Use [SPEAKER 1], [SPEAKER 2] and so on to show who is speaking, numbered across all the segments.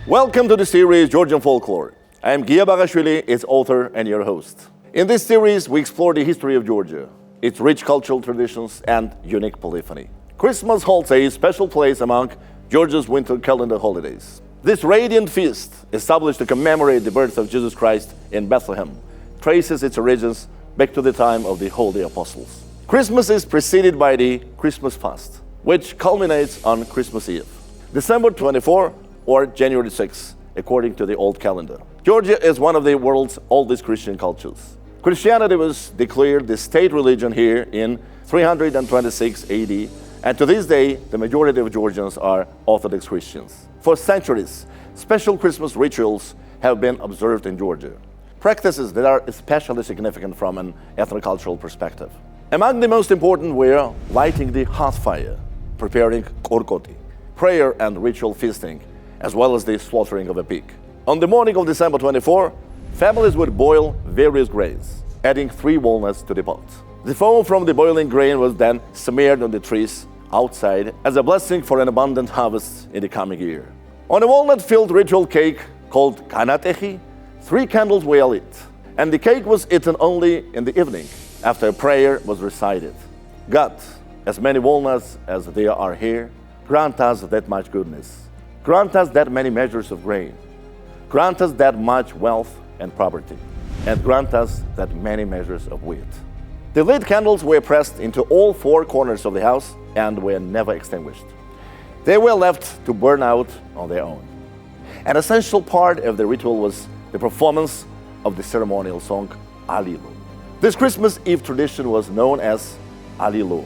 [SPEAKER 1] Welcome to the series Georgian Folklore. I am Gia Bagashvili, its author and your host. In this series, we explore the history of Georgia, its rich cultural traditions and unique polyphony. Christmas holds a special place among Georgia's winter calendar holidays. This radiant feast, established to commemorate the birth of Jesus Christ in Bethlehem, traces its origins back to the time of the Holy Apostles. Christmas is preceded by the Christmas fast, which culminates on Christmas Eve, December 24 or January 6, according to the old calendar. Georgia is one of the world's oldest Christian cultures. Christianity was declared the state religion here in 326 AD, and to this day, the majority of Georgians are Orthodox Christians. For centuries, special Christmas rituals have been observed in Georgia, practices that are especially significant from an ethnocultural perspective. Among the most important were lighting the hearth fire, preparing korkoti, prayer and ritual feasting, as well as the slaughtering of a pig. On the morning of December 24, families would boil various grains, adding 3 walnuts to the pot. The foam from the boiling grain was then smeared on the trees outside as a blessing for an abundant harvest in the coming year. On a walnut-filled ritual cake called kanatehi, 3 candles were lit, and the cake was eaten only in the evening after a prayer was recited. God, as many walnuts as there are here, grant us that much goodness. Grant us that many measures of grain. Grant us that much wealth and property, and grant us that many measures of wheat. The lit candles were pressed into all 4 corners of the house and were never extinguished. They were left to burn out on their own. An essential part of the ritual was the performance of the ceremonial song Alilo. This Christmas Eve tradition was known as Alilo.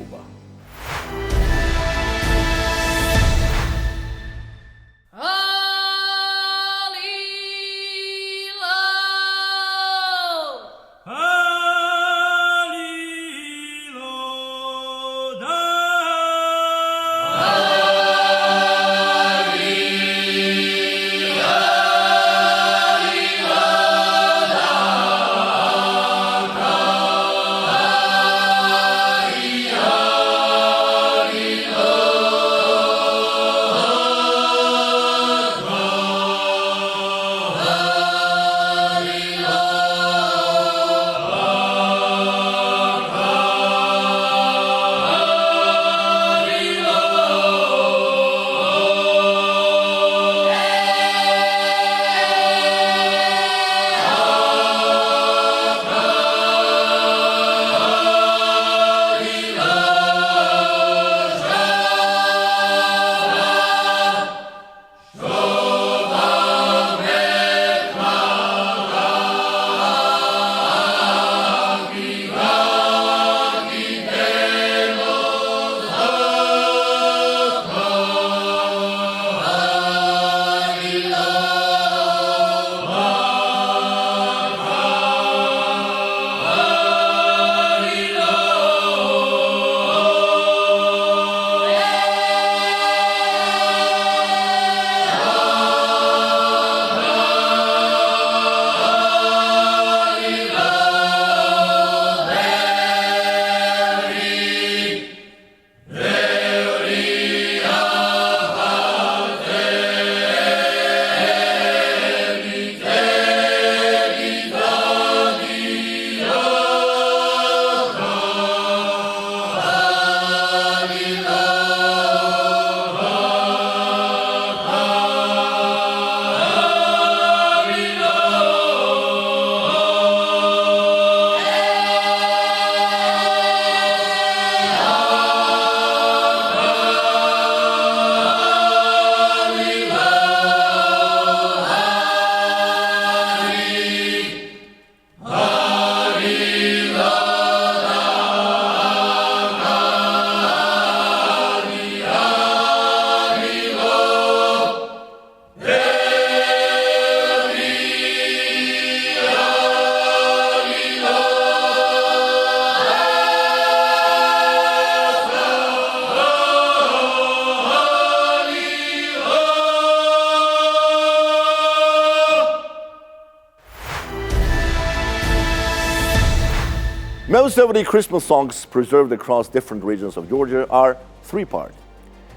[SPEAKER 1] Most of the Christmas songs preserved across different regions of Georgia are 3-part,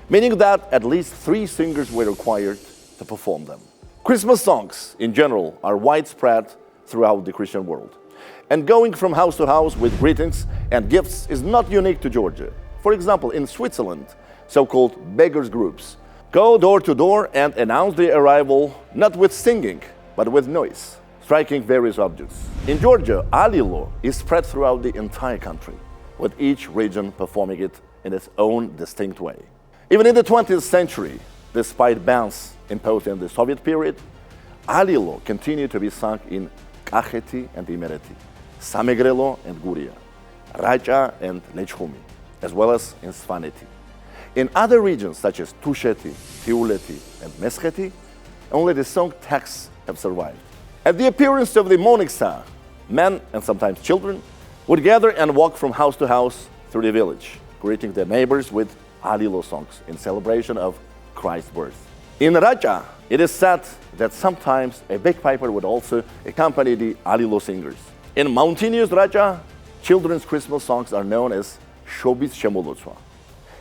[SPEAKER 1] meaning that at least 3 singers were required to perform them. Christmas songs, in general, are widespread throughout the Christian world. And going from house to house with greetings and gifts is not unique to Georgia. For example, in Switzerland, so-called beggars groups go door to door and announce their arrival not with singing, but with noise, striking various objects. In Georgia, Alilo is spread throughout the entire country, with each region performing it in its own distinct way. Even in the 20th century, despite bans imposed in the Soviet period, Alilo continued to be sung in Kacheti and Imereti, Samegrelo and Guria, Raja and Lechumi, as well as in Svaneti. In other regions such as Tusheti, Tiuleti and Mescheti, only the song texts have survived. At the appearance of the morning star, men and sometimes children would gather and walk from house to house through the village, greeting their neighbors with Alilo songs in celebration of Christ's birth. In Raja, it is said that sometimes a bagpiper would also accompany the Alilo singers. In mountainous Raja, children's Christmas songs are known as Shobis Shemolotswa,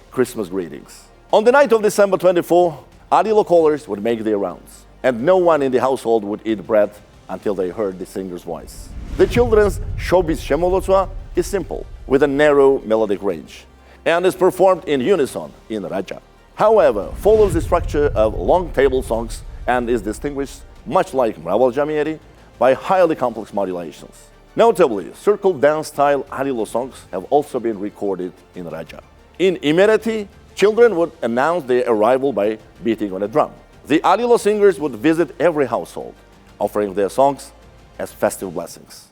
[SPEAKER 1] Christmas greetings. On the night of December 24, Alilo callers would make their rounds, and no one in the household would eat bread until they heard the singer's voice. The children's Shobis Shemolotswa is simple, with a narrow melodic range, and is performed in unison in Raja. However, follows the structure of long table songs and is distinguished, much like Mraval Jamieri, by highly complex modulations. Notably, circle dance-style Alilo songs have also been recorded in Raja. In Imereti, children would announce their arrival by beating on a drum. The Alilo singers would visit every household, offering their songs as festive blessings.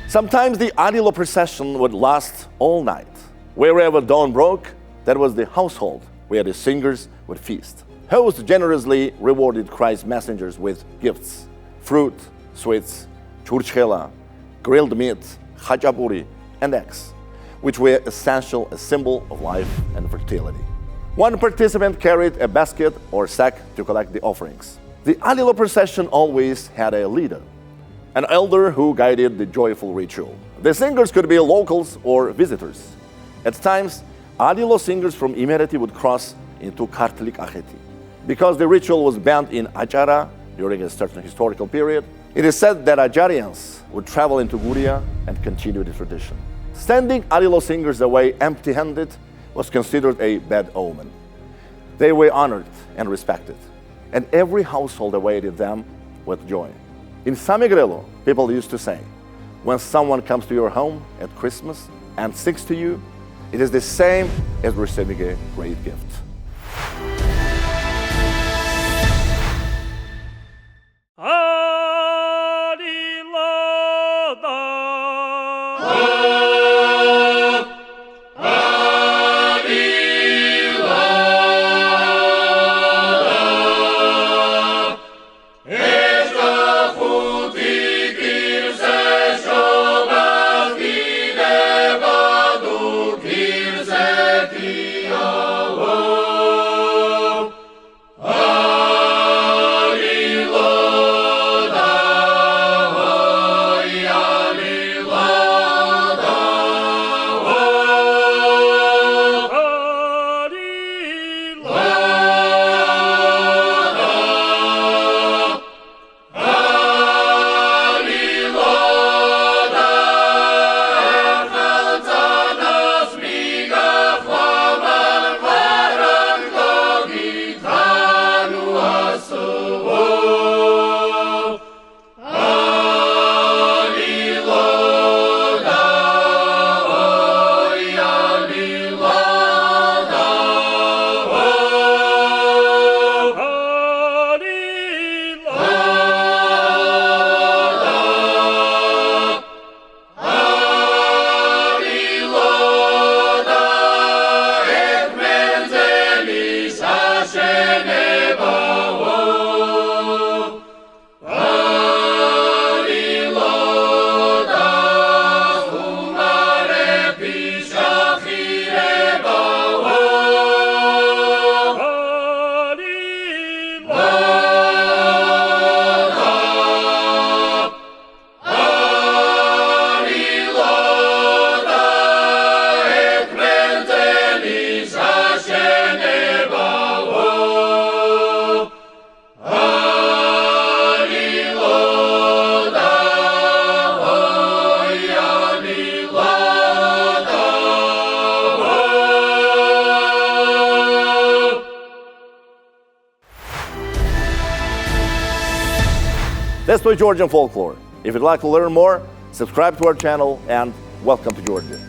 [SPEAKER 1] Sometimes the Alilo procession would last all night. Wherever dawn broke, that was the household where the singers would feast. Hosts generously rewarded Christ's messengers with gifts: fruit, sweets, churchela, grilled meat, khachapuri, and eggs, which were essential, a symbol of life and fertility. One participant carried a basket or sack to collect the offerings. The Alilo procession always had a leader, an elder who guided the joyful ritual. The singers could be locals or visitors. At times, Alilo singers from Imereti would cross into Kartlik Acheti. Because the ritual was banned in Ajara during a certain historical period, it is said that Ajarians would travel into Guria and continue the tradition. Sending Alilo singers away empty-handed was considered a bad omen. They were honored and respected, and every household awaited them with joy. In Samegrelo, people used to say, when someone comes to your home at Christmas and sings to you, it is the same as receiving a great gift. That's my Georgian folklore. If you'd like to learn more, subscribe to our channel and welcome to Georgia.